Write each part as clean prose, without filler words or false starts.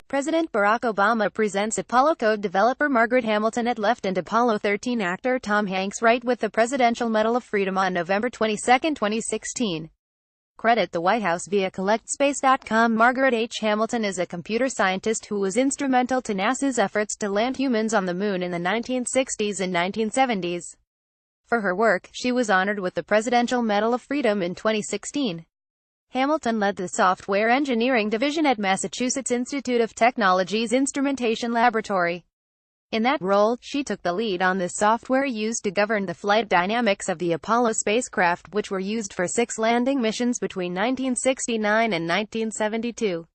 President Barack Obama presents Apollo code developer Margaret Hamilton at left and Apollo 13 actor Tom Hanks right with the Presidential Medal of Freedom on November 22, 2016. Credit the White House via CollectSpace.com. Margaret H. Hamilton is a computer scientist who was instrumental to NASA's efforts to land humans on the moon in the 1960s and 1970s. For her work, she was honored with the Presidential Medal of Freedom in 2016. Hamilton led the Software Engineering Division at Massachusetts Institute of Technology's Instrumentation Laboratory. In that role, she took the lead on the software used to govern the flight dynamics of the Apollo spacecraft, which were used for 6 landing missions between 1969 and 1972.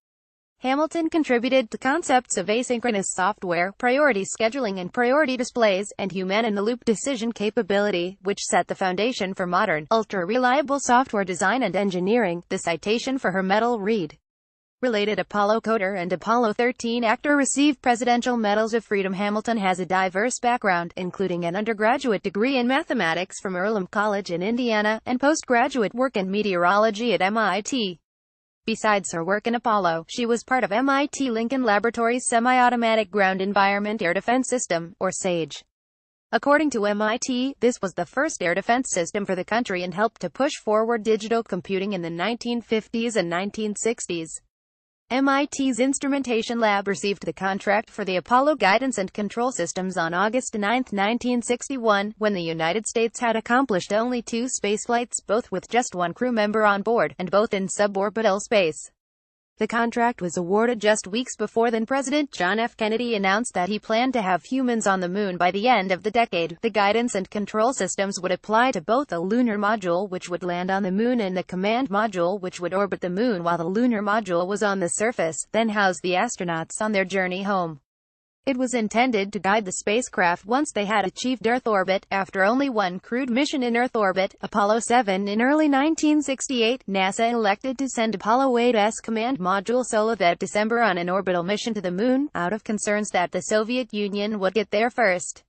Hamilton contributed to concepts of asynchronous software, priority scheduling and priority displays, and human-in-the-loop decision capability, which set the foundation for modern, ultra-reliable software design and engineering. The citation for her medal read: related Apollo coder and Apollo 13 actor receive Presidential Medals of Freedom. Hamilton has a diverse background, including an undergraduate degree in mathematics from Earlham College in Indiana, and postgraduate work in meteorology at MIT. Besides her work in Apollo, she was part of MIT Lincoln Laboratory's Semi-Automatic Ground Environment Air Defense System, or SAGE. According to MIT, this was the first air defense system for the country and helped to push forward digital computing in the 1950s and 1960s. MIT's Instrumentation Lab received the contract for the Apollo guidance and control systems on August 9, 1961, when the United States had accomplished only 2 spaceflights, both with just 1 crew member on board, and both in suborbital space. The contract was awarded just weeks before then-President John F. Kennedy announced that he planned to have humans on the moon by the end of the decade. The guidance and control systems would apply to both the lunar module, which would land on the moon, and the command module, which would orbit the moon while the lunar module was on the surface, then house the astronauts on their journey home. It was intended to guide the spacecraft once they had achieved Earth orbit. After only 1 crewed mission in Earth orbit, Apollo 7 in early 1968, NASA elected to send Apollo 8's command module solo that December on an orbital mission to the moon, out of concerns that the Soviet Union would get there first.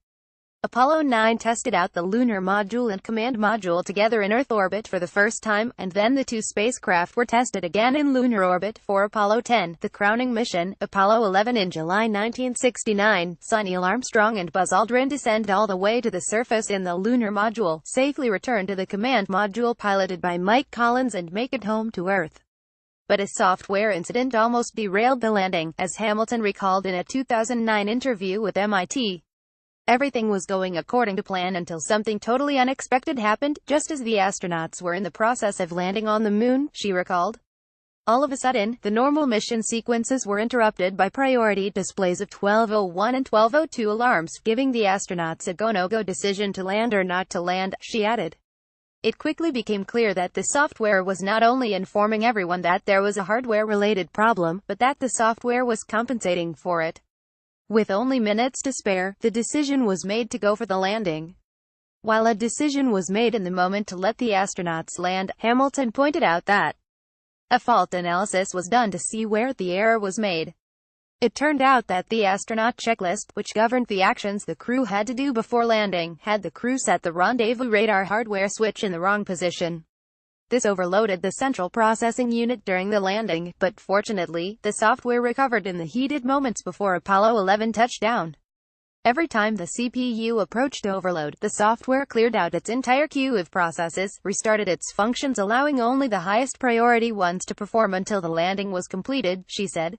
Apollo 9 tested out the lunar module and command module together in Earth orbit for the first time, and then the 2 spacecraft were tested again in lunar orbit. For Apollo 10, the crowning mission, Apollo 11 in July 1969, saw Neil Armstrong and Buzz Aldrin descend all the way to the surface in the lunar module, safely return to the command module piloted by Mike Collins, and make it home to Earth. But a software incident almost derailed the landing, as Hamilton recalled in a 2009 interview with MIT. Everything was going according to plan until something totally unexpected happened, just as the astronauts were in the process of landing on the moon, she recalled. All of a sudden, the normal mission sequences were interrupted by priority displays of 12:01 and 12:02 alarms, giving the astronauts a go-no-go decision to land or not to land, she added. It quickly became clear that the software was not only informing everyone that there was a hardware-related problem, but that the software was compensating for it. With only minutes to spare, the decision was made to go for the landing. While a decision was made in the moment to let the astronauts land, Hamilton pointed out that a fault analysis was done to see where the error was made. It turned out that the astronaut checklist, which governed the actions the crew had to do before landing, had the crew set the rendezvous radar hardware switch in the wrong position. This overloaded the central processing unit during the landing, but fortunately, the software recovered in the heated moments before Apollo 11 touched down. Every time the CPU approached overload, the software cleared out its entire queue of processes, restarted its functions, allowing only the highest priority ones to perform until the landing was completed, she said.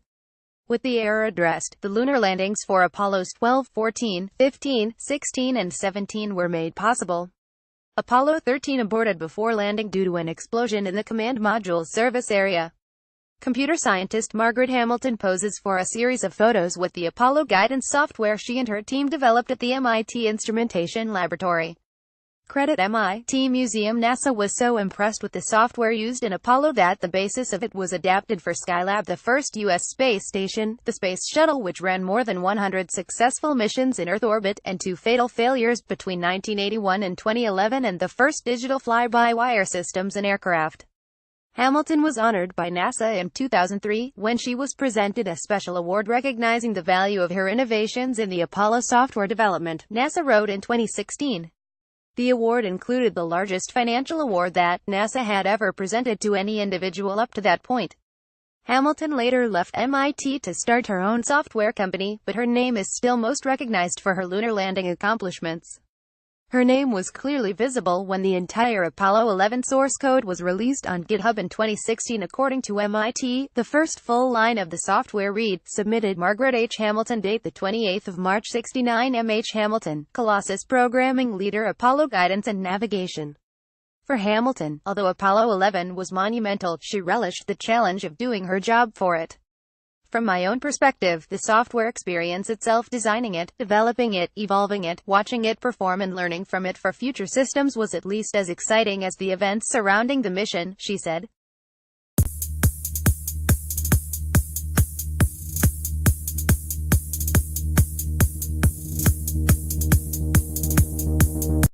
With the error addressed, the lunar landings for Apollos 12, 14, 15, 16 and 17 were made possible. Apollo 13 aborted before landing due to an explosion in the command module's service area. Computer scientist Margaret Hamilton poses for a series of photos with the Apollo guidance software she and her team developed at the MIT Instrumentation Laboratory. Credit MIT Museum. NASA was so impressed with the software used in Apollo that the basis of it was adapted for Skylab, the first U.S. space station, the space shuttle which ran more than 100 successful missions in Earth orbit, and 2 fatal failures between 1981 and 2011, and the first digital fly-by-wire systems in aircraft. Hamilton was honored by NASA in 2003, when she was presented a special award recognizing the value of her innovations in the Apollo software development, NASA wrote in 2016. The award included the largest financial award that NASA had ever presented to any individual up to that point. Hamilton later left MIT to start her own software company, but her name is still most recognized for her lunar landing accomplishments. Her name was clearly visible when the entire Apollo 11 source code was released on GitHub in 2016 according to MIT. The first full line of the software read, submitted Margaret H. Hamilton, date the 28th of March 69. M.H. Hamilton, COLOSSUS programming leader, Apollo guidance and navigation. For Hamilton, although Apollo 11 was monumental, she relished the challenge of doing her job for it. From my own perspective, the software experience itself, designing it, developing it, evolving it, watching it perform and learning from it for future systems, was at least as exciting as the events surrounding the mission, she said.